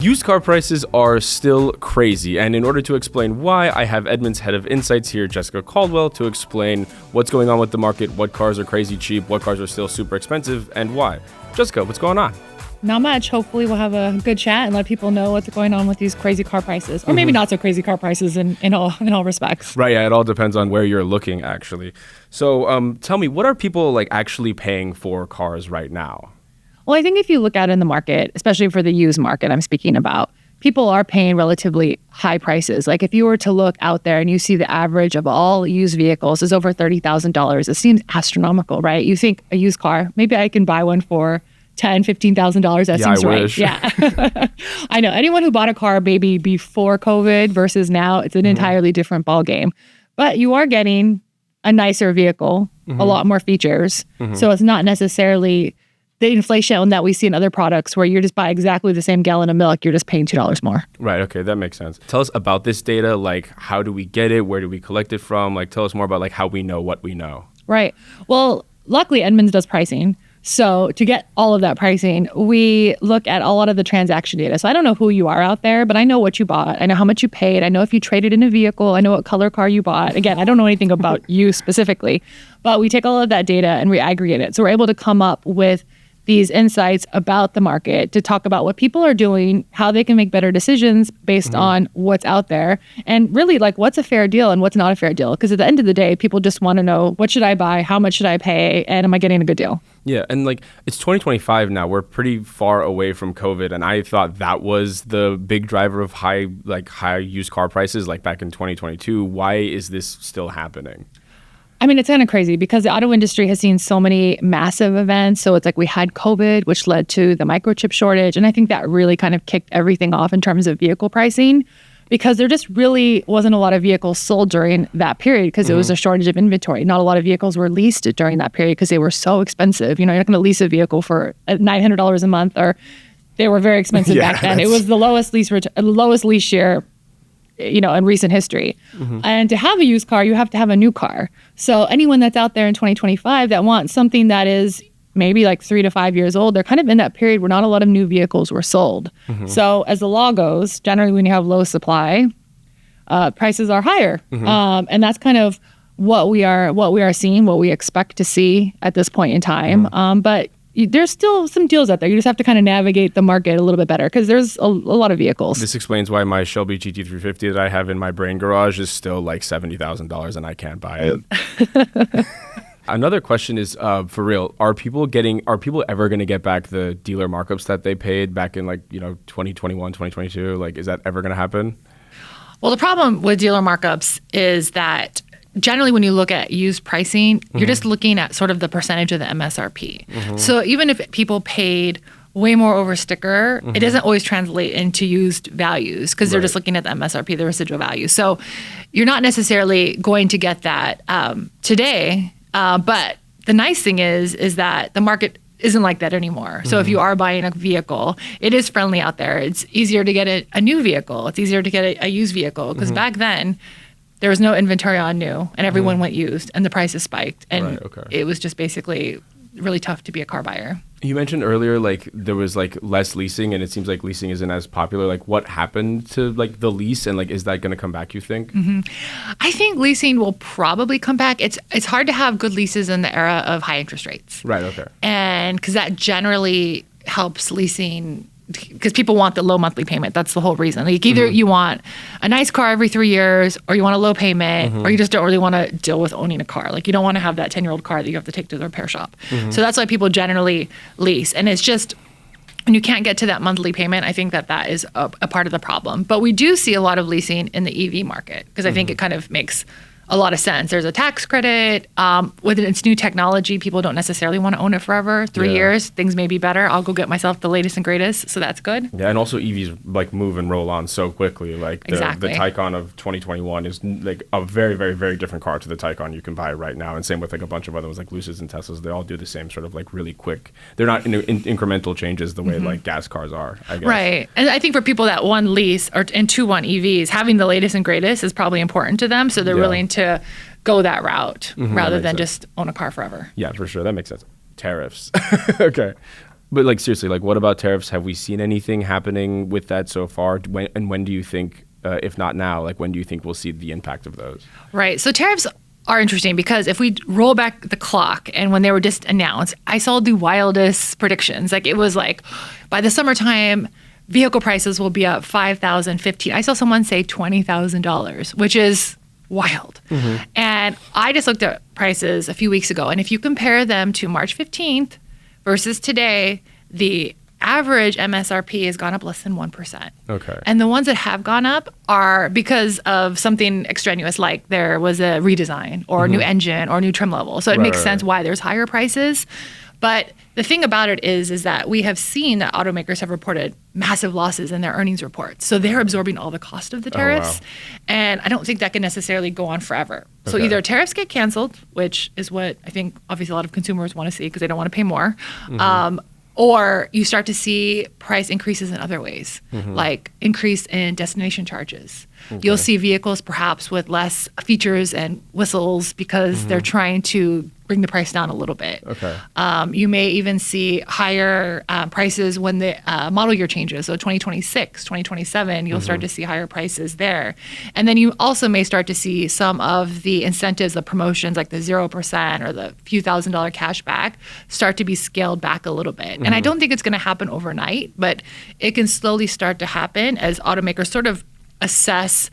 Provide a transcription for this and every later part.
Used car prices are still crazy, and in order to explain why, I have Edmunds Head of Insights here, Jessica Caldwell, to explain what's going on with the market, what cars are crazy cheap, what cars are still super expensive, and why. Jessica, what's going on? Not much. Hopefully we'll have a good chat and let people know what's going on with these crazy car prices. Or maybe not so crazy car prices in all respects. Right, yeah, it all depends on where you're looking, actually. So tell me, what are people actually paying for cars right now? Well, I think if you look out in the market, especially for the used market I'm speaking about, people are paying relatively high prices. Like if you were to look out there and you see the average of all used vehicles is over $30,000, it seems astronomical, right? You think a used car, maybe I can buy one for $10,000, $15,000. That seems right. Wish. Yeah. I know. Anyone who bought a car maybe before COVID versus now, it's an entirely different ballgame. But you are getting a nicer vehicle, a lot more features. So it's not necessarily the inflation that we see in other products where you just buy exactly the same gallon of milk, you're just paying $2 more. Right, okay, that makes sense. Tell us about this data, how do we get it? Where do we collect it from? Tell us more about how we know what we know. Right. Well, luckily Edmunds does pricing. So to get all of that pricing, we look at a lot of the transaction data. So I don't know who you are out there, but I know what you bought. I know how much you paid. I know if you traded in a vehicle. I know what color car you bought. Again, I don't know anything about you specifically, but we take all of that data and we aggregate it. So we're able to come up with these insights about the market to talk about what people are doing, how they can make better decisions based on what's out there, and really what's a fair deal and what's not a fair deal. Because at the end of the day, people just want to know, what should I buy? How much should I pay? And am I getting a good deal? Yeah, and it's 2025 now. We're pretty far away from COVID, and I thought that was the big driver of high used car prices back in 2022. Why is this still happening? I mean, it's kind of crazy because the auto industry has seen so many massive events. So it's we had COVID, which led to the microchip shortage. And I think that really kind of kicked everything off in terms of vehicle pricing because there just really wasn't a lot of vehicles sold during that period because there was a shortage of inventory. Not a lot of vehicles were leased during that period because they were so expensive. You're not going to lease a vehicle for $900 a month, or they were very expensive back then. It was the lowest lease year in recent history. And to have a used car, you have to have a new car. So anyone that's out there in 2025 that wants something that is maybe 3 to 5 years old, they're kind of in that period where not a lot of new vehicles were sold. So as the law goes, generally when you have low supply, prices are higher. And that's kind of what we are seeing, what we expect to see at this point in time. But there's still some deals out there. You just have to kind of navigate the market a little bit better because there's a lot of vehicles. This explains why my Shelby GT350 that I have in my brain garage is still $70,000 and I can't buy it. Another question is, for real, are people ever going to get back the dealer markups that they paid back in 2021, 2022? Is that ever going to happen? Well, the problem with dealer markups is that generally, when you look at used pricing, you're just looking at sort of the percentage of the MSRP. So even if people paid way more over sticker, it doesn't always translate into used values because they're just looking at the MSRP, the residual value. So you're not necessarily going to get that today. But the nice thing is that the market isn't like that anymore. So if you are buying a vehicle, it is friendly out there. It's easier to get a new vehicle. It's easier to get a used vehicle because back then, there was no inventory on new, and everyone went used, and the prices spiked, and it was just basically really tough to be a car buyer. You mentioned earlier, there was less leasing, and it seems like leasing isn't as popular. What happened to the lease, and is that going to come back? You think? I think leasing will probably come back. It's hard to have good leases in the era of high interest rates. Right. Okay. And because that generally helps leasing. Because people want the low monthly payment. That's the whole reason. Either you want a nice car every 3 years, or you want a low payment, or you just don't really want to deal with owning a car. You don't want to have that 10-year-old car that you have to take to the repair shop. So that's why people generally lease. And it's just, when you can't get to that monthly payment, I think that is a part of the problem. But we do see a lot of leasing in the EV market, because I think it kind of makes a lot of sense. There's a tax credit. With its new technology, people don't necessarily want to own it forever. 3 years, things may be better. I'll go get myself the latest and greatest, so that's good. Yeah, and also EVs move and roll on so quickly. The Taycan of 2021 is a very, very, very different car to the Taycan you can buy right now. And same with a bunch of other ones like Lucids and Teslas. They all do the same sort of really quick. They're not in incremental changes the way gas cars are, I guess. Right. And I think for people that one lease and two want EVs, having the latest and greatest is probably important to them. So they're willing to go that route rather than just own a car forever. Yeah, for sure. That makes sense. Tariffs. Okay. But like seriously, like what about tariffs? Have we seen anything happening with that so far? When do you think, if not now, like when do you think we'll see the impact of those? Right. So tariffs are interesting because if we roll back the clock and when they were just announced, I saw the wildest predictions. Like it was like by the summertime, vehicle prices will be up $5,000, $15,000. I saw someone say $20,000, which is wild. And I just looked at prices a few weeks ago. And if you compare them to March 15th versus today, the average MSRP has gone up less than 1%. Okay. And the ones that have gone up are because of something extraneous, like there was a redesign or a new engine or new trim level. So it makes sense why there's higher prices. But the thing about it is that we have seen that automakers have reported massive losses in their earnings reports. So they're absorbing all the cost of the tariffs. And I don't think that can necessarily go on forever. So either tariffs get canceled, which is what I think obviously a lot of consumers want to see because they don't want to pay more, or you start to see price increases in other ways, like increase in destination charges. You'll see vehicles perhaps with less features and whistles because they're trying to bring the price down a little bit. You may even see higher prices when the model year changes. So 2026, 2027, you'll start to see higher prices there. And then you also may start to see some of the incentives, the promotions like the 0% or the few $1,000 cash back start to be scaled back a little bit. And I don't think it's going to happen overnight, but it can slowly start to happen as automakers sort of assess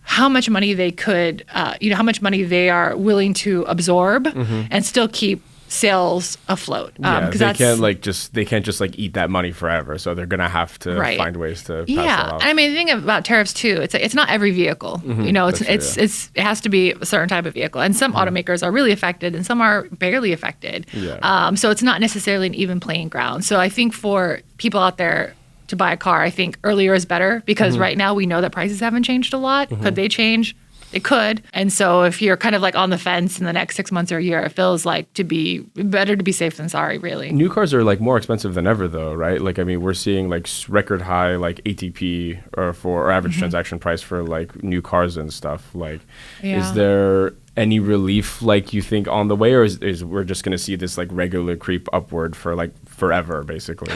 how much money they could, how much money they are willing to absorb and still keep sales afloat. They can't just like eat that money forever. So they're gonna have to find ways to pass that off. And I mean, the thing about tariffs too, it's not every vehicle. It has to be a certain type of vehicle, and some automakers are really affected, and some are barely affected. So it's not necessarily an even playing ground. So I think for people out there to buy a car, I think earlier is better because right now we know that prices haven't changed a lot. Could they change? They could. And so if you're kind of like on the fence in the next 6 months or a year, it feels like to be better to be safe than sorry, really. New cars are like more expensive than ever though, right? Like, I mean, we're seeing like record high like ATP or average transaction price for like new cars and stuff. Like, is there any relief like you think on the way, or is we're just going to see this like regular creep upward for like forever, basically?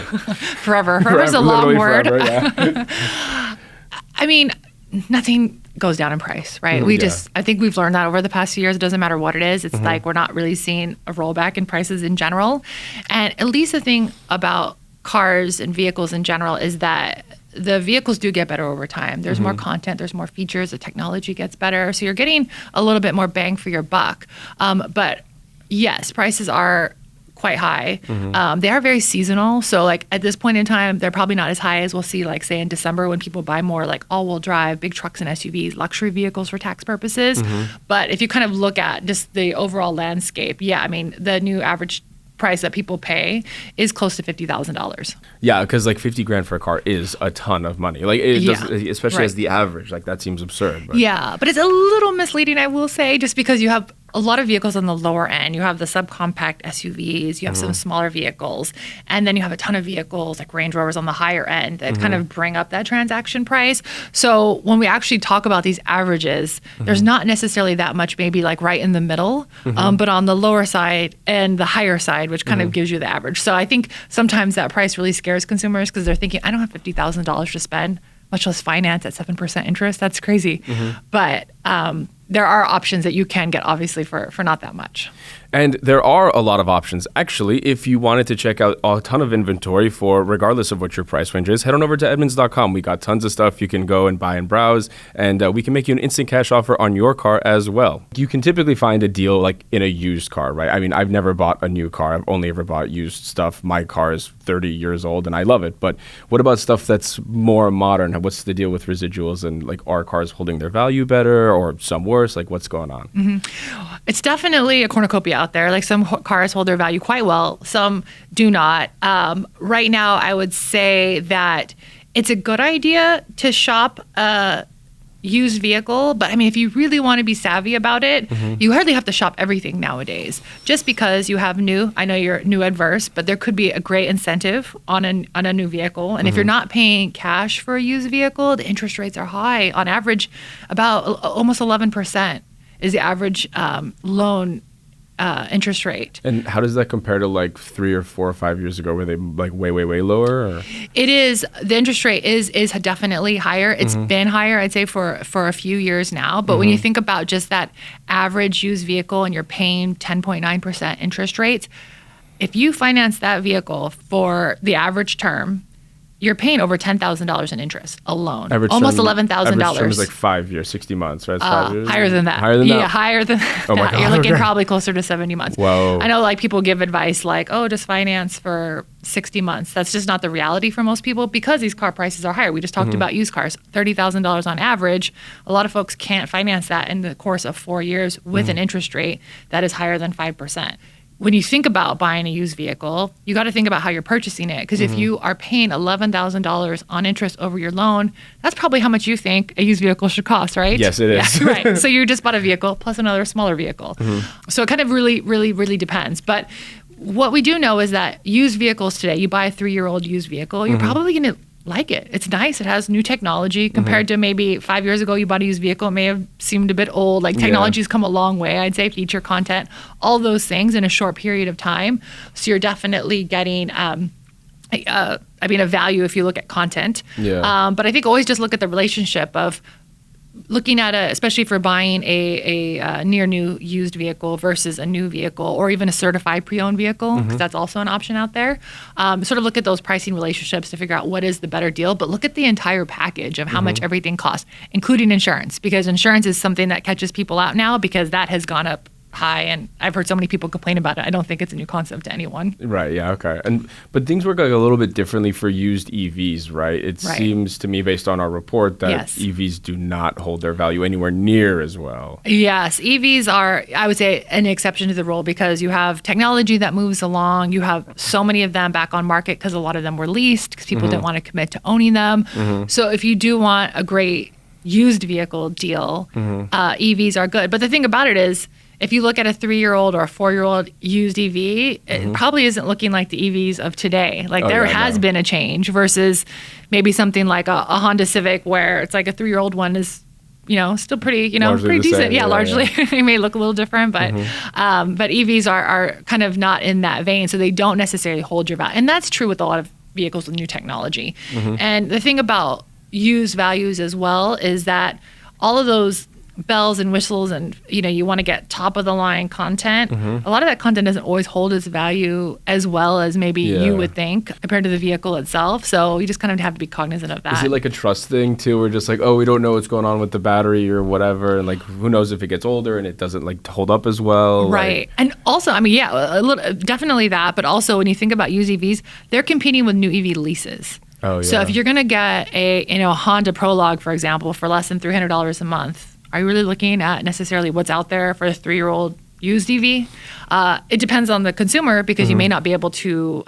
Forever is a long word. Forever, yeah. I mean, nothing goes down in price, right? I think we've learned that over the past few years. It doesn't matter what it is. It's like we're not really seeing a rollback in prices in general. And at least the thing about cars and vehicles in general is that the vehicles do get better over time. There's more content, there's more features, the technology gets better. So you're getting a little bit more bang for your buck. But yes, prices are quite high. They are very seasonal. So like at this point in time, they're probably not as high as we'll see like say in December when people buy more like all-wheel drive, big trucks and SUVs, luxury vehicles for tax purposes. But if you kind of look at just the overall landscape, I mean, the new average price that people pay is close to $50,000. Yeah, because like $50,000 for a car is a ton of money. Like it does, especially as the average. Like that seems absurd. But. Yeah, but it's a little misleading, I will say, just because you have a lot of vehicles on the lower end. You have the subcompact SUVs, you have some smaller vehicles, and then you have a ton of vehicles like Range Rovers on the higher end that kind of bring up that transaction price. So when we actually talk about these averages, there's not necessarily that much maybe like right in the middle, but on the lower side and the higher side, which kind of gives you the average. So I think sometimes that price really scares consumers because they're thinking, I don't have $50,000 to spend, much less finance at 7% interest. That's crazy. But there are options that you can get, obviously, for not that much. And there are a lot of options. Actually, if you wanted to check out a ton of inventory for regardless of what your price range is, head on over to Edmunds.com. We got tons of stuff you can go and buy and browse, and we can make you an instant cash offer on your car as well. You can typically find a deal like in a used car, right? I mean, I've never bought a new car. I've only ever bought used stuff. My car is 30 years old and I love it. But what about stuff that's more modern? What's the deal with residuals, and like are cars holding their value better or some worse? Like what's going on? It's definitely a cornucopia out there. Like some cars hold their value quite well, some do not. Right now, I would say that it's a good idea to shop a used vehicle, but I mean, if you really want to be savvy about it, you hardly have to shop everything nowadays. Just because you have new, I know you're new adverse, but there could be a great incentive on a new vehicle. And if you're not paying cash for a used vehicle, the interest rates are high. On average, about almost 11% is the average loan interest rate. And how does that compare to like 3 or 4 or 5 years ago? Were they like way lower? Or? It is. The interest rate is definitely higher. It's been higher, I'd say, for a few years now. But when you think about just that average used vehicle and you're paying 10.9% interest rates, if you finance that vehicle for the average term, you're paying over $10,000 in interest alone. Almost $11,000. Average term is like 5 years, 60 months, right? It's 5 years? Higher than that. Higher than that? Yeah, higher than that. Oh my God. You're looking probably closer to 70 months. Whoa. I know like people give advice like, oh, just finance for 60 months. That's just not the reality for most people because these car prices are higher. We just talked about used cars, $30,000 on average. A lot of folks can't finance that in the course of 4 years with an interest rate that is higher than 5%. When you think about buying a used vehicle, you got to think about how you're purchasing it. Because if you are paying $11,000 on interest over your loan, that's probably how much you think a used vehicle should cost, right? Yes, it is. Yeah, right. So you just bought a vehicle plus another smaller vehicle. So it kind of really depends. But what we do know is that used vehicles today, you buy a 3-year-old used vehicle, you're probably going to like it. It's nice. It has new technology compared to maybe 5 years ago you bought a used vehicle. It may have seemed a bit old. Like technology's come a long way, I'd say, feature content, all those things in a short period of time. So you're definitely getting a value if you look at content. Yeah. But I think always just look at the relationship of looking at especially for buying a near new used vehicle versus a new vehicle or even a certified pre-owned vehicle, because that's also an option out there. Sort of look at those pricing relationships to figure out what is the better deal, but look at the entire package of how much everything costs, including insurance, because insurance is something that catches people out now because that has gone up high, and I've heard so many people complain about it. I don't think it's a new concept to anyone. Right. Yeah. Okay. But things work like a little bit differently for used EVs, right? It seems to me, based on our report, that EVs do not hold their value anywhere near as well. Yes, EVs are, I would say, an exception to the rule because you have technology that moves along. You have so many of them back on market because a lot of them were leased because people didn't want to commit to owning them. So if you do want a great used vehicle deal, EVs are good. But the thing about it is, if you look at a 3-year-old or a 4-year-old used EV, it probably isn't looking like the EVs of today. Like there has been a change versus maybe something like a Honda Civic where it's like a 3-year-old one is, still pretty, pretty decent. Same. Yeah, largely. It may look a little different, but EVs are kind of not in that vein. So they don't necessarily hold your value. And that's true with a lot of vehicles with new technology. And the thing about used values as well is that all of those bells and whistles and you want to get top of the line content, a lot of that content doesn't always hold its value as well as maybe you would think compared to the vehicle itself. So you just kind of have to be cognizant of that. Is it like a trust thing too? We're just like, oh, we don't know what's going on with the battery or whatever, and like who knows if it gets older and it doesn't like hold up as well. Right. And also, a little, definitely that, but also when you think about used EVs, they're competing with new EV leases. Oh, yeah. So if you're going to get a Honda Prologue, for example, for less than $300 a month, are you really looking at necessarily what's out there for a 3-year-old used EV? It depends on the consumer because you may not be able to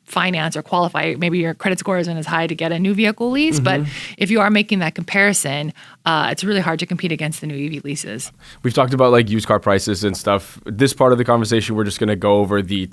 finance or qualify. Maybe your credit score isn't as high to get a new vehicle lease. But if you are making that comparison, it's really hard to compete against the new EV leases. We've talked about like used car prices and stuff. This part of the conversation, we're just going to go over the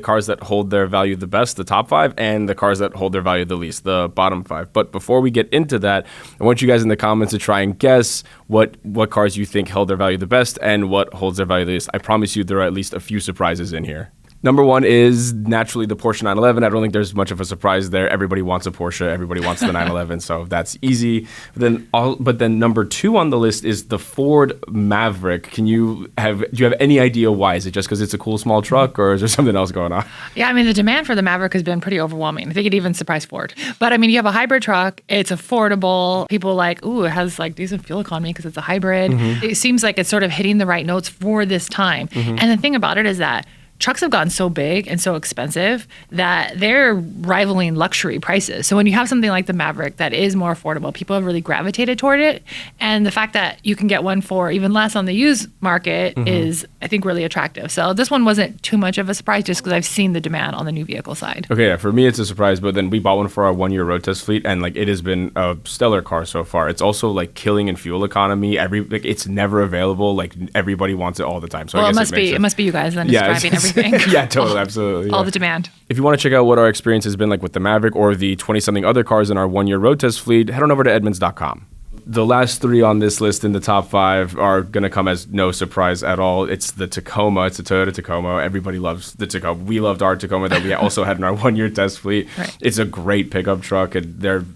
cars that hold their value the best, the top 5, and the cars that hold their value the least, the bottom 5. But before we get into that, I want you guys in the comments to try and guess what cars you think held their value the best and what holds their value the least. I promise you there are at least a few surprises in here. Number 1 is naturally the Porsche 911. I don't think there's much of a surprise there. Everybody wants a Porsche. Everybody wants the 911, so that's easy. But then number 2 on the list is the Ford Maverick. Do you have any idea why? Is it just because it's a cool small truck, or is there something else going on? Yeah, the demand for the Maverick has been pretty overwhelming. I think it even surprised Ford. But you have a hybrid truck. It's affordable. People it has like decent fuel economy because it's a hybrid. It seems like it's sort of hitting the right notes for this time. And the thing about it is that trucks have gotten so big and so expensive that they're rivaling luxury prices. So when you have something like the Maverick that is more affordable, people have really gravitated toward it. And the fact that you can get one for even less on the used market is, I think, really attractive. So this one wasn't too much of a surprise just because I've seen the demand on the new vehicle side. Okay, yeah, for me it's a surprise, but then we bought one for our 1-year road test fleet, and it has been a stellar car so far. It's also killing in fuel economy. It's never available. Everybody wants it all the time. So well, I guess it must be you guys then driving everything. Yeah, totally, absolutely. All the demand. If you want to check out what our experience has been like with the Maverick or the 20-something other cars in our 1-year road test fleet, head on over to Edmunds.com. the last three on this list in the top five are going to come as no surprise at all. It's the Tacoma. It's the Toyota Tacoma. Everybody loves the Tacoma. We loved our Tacoma that we also had in our 1 year test fleet. Right. It's a great pickup truck, and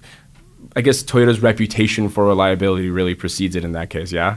I guess Toyota's reputation for reliability really precedes it in that case. Yeah.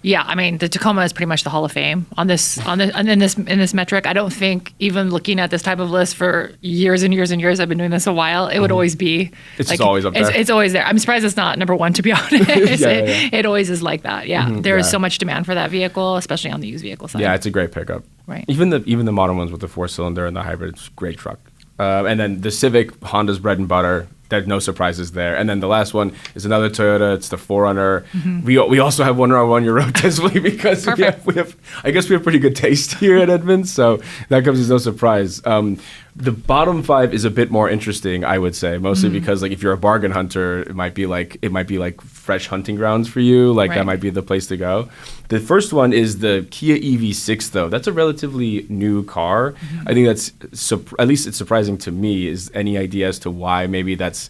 Yeah, I mean, the Tacoma is pretty much the Hall of Fame in this metric. I don't think, even looking at this type of list for years and years and years, I've been doing this a while, it would always be. It's just always up there. It's always there. I'm surprised it's not number one, to be honest. It always is like that. Yeah, there is so much demand for that vehicle, especially on the used vehicle side. Yeah, it's a great pickup. Right. Even the modern ones with the 4-cylinder and the hybrid, it's a great truck. And then the Civic, Honda's bread and butter. There's no surprises there. And then the last one is another Toyota. It's the 4Runner. We also have one in our 1 year road test fleet because we have I guess we have pretty good taste here at Edmunds, so that comes as no surprise. The bottom five is a bit more interesting, I would say, mostly because like if you're a bargain hunter, it might be like fresh hunting grounds for you. Like that might be the place to go. The first one is the Kia EV6, though. That's a relatively new car. I think that's at least it's surprising to me. Is any idea as to why maybe that's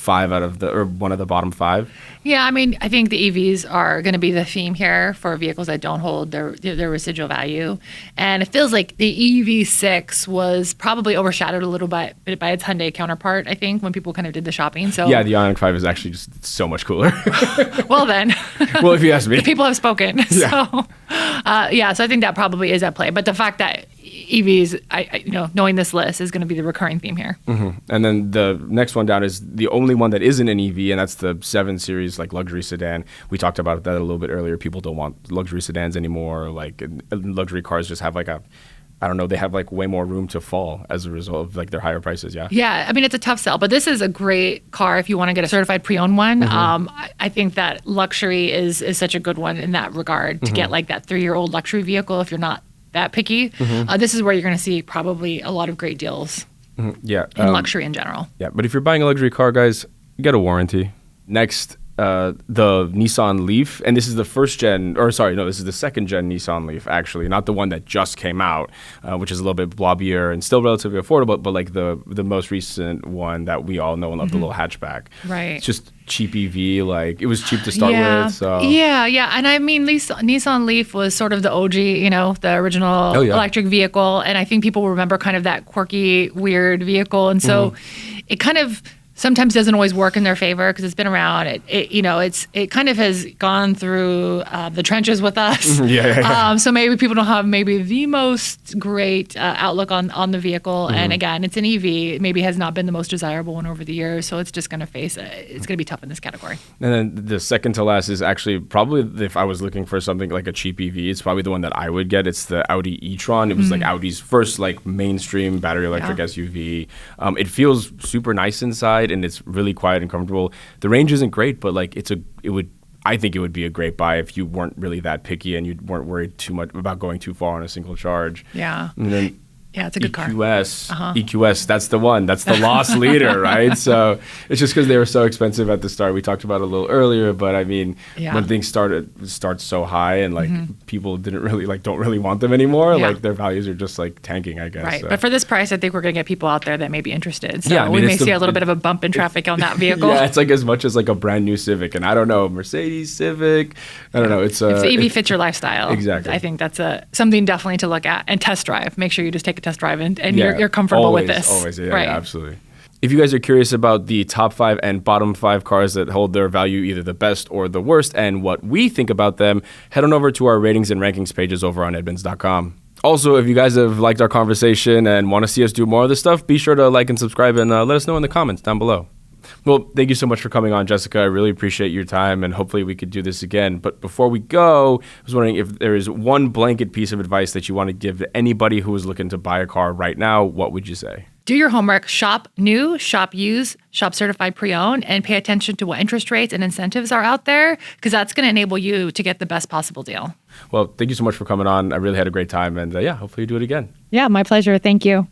one of the bottom five? Yeah, I mean, I think the EVs are going to be the theme here for vehicles that don't hold their residual value. And it feels like the EV6 was probably overshadowed a little bit by its Hyundai counterpart, I think, when people kind of did the shopping. So yeah, the Ioniq 5 is actually just so much cooler. Well, then. Well, if you ask me. The people have spoken. Yeah. So I think that probably is at play. But the fact that EVs, knowing this list is going to be the recurring theme here. And then the next one down is the only one that isn't an EV, and that's the 7 Series like luxury sedan. We talked about that a little bit earlier. People don't want luxury sedans anymore. Like luxury cars just have they have like way more room to fall as a result of like their higher prices. Yeah. Yeah. I mean, it's a tough sell, but this is a great car if you want to get a certified pre-owned one. I think that luxury is such a good one in that regard to get like that 3-year-old luxury vehicle if you're not that picky. This is where you're going to see probably a lot of great deals. Yeah. In luxury in general. Yeah. But if you're buying a luxury car, guys, get a warranty. Next, the Nissan Leaf, and this is the this is the second gen Nissan Leaf, actually, not the one that just came out, which is a little bit blobbier and still relatively affordable, but like the most recent one that we all know and love, the little hatchback. Right. It's just cheap EV, like it was cheap to start with. So yeah, and I mean, Nissan Leaf was sort of the OG, the original electric vehicle, and I think people will remember kind of that quirky, weird vehicle, and so it kind of sometimes doesn't always work in their favor because it's been around. It kind of has gone through the trenches with us. So maybe people don't have maybe the most great outlook on the vehicle. And again, it's an EV. It maybe has not been the most desirable one over the years. So it's just going to it's going to be tough in this category. And then the second to last is actually probably, if I was looking for something like a cheap EV, it's probably the one that I would get. It's the Audi e-tron. It was like Audi's first like mainstream battery electric SUV. It feels super nice inside, and it's really quiet and comfortable. The range isn't great, but like I think it would be a great buy if you weren't really that picky and you weren't worried too much about going too far on a single charge. Yeah. And then Yeah, it's a good car. EQS, that's the one. That's the lost leader, right? So it's just because they were so expensive at the start. We talked about it a little earlier, but I mean, when things start so high and like people don't really want them anymore, like their values are just like tanking, I guess. Right, so. but for this price, I think we're going to get people out there that may be interested. So we may see a little bit of a bump in traffic on that vehicle. Yeah, it's like as much as like a brand new Civic, and I don't know, Mercedes Civic, I don't know. If the EV fits your lifestyle, exactly. I think that's something definitely to look at and test drive. Make sure you just take a test drive and you're comfortable with this. Always, absolutely. If you guys are curious about the top 5 and bottom 5 cars that hold their value either the best or the worst and what we think about them, head on over to our ratings and rankings pages over on Edmunds.com. Also, if you guys have liked our conversation and want to see us do more of this stuff, be sure to like and subscribe and let us know in the comments down below. Well, thank you so much for coming on, Jessica. I really appreciate your time, and hopefully we could do this again. But before we go, I was wondering if there is one blanket piece of advice that you want to give to anybody who is looking to buy a car right now, what would you say? Do your homework. Shop new, shop used, shop certified pre-owned, and pay attention to what interest rates and incentives are out there, because that's going to enable you to get the best possible deal. Well, thank you so much for coming on. I really had a great time, and hopefully you do it again. Yeah, my pleasure. Thank you.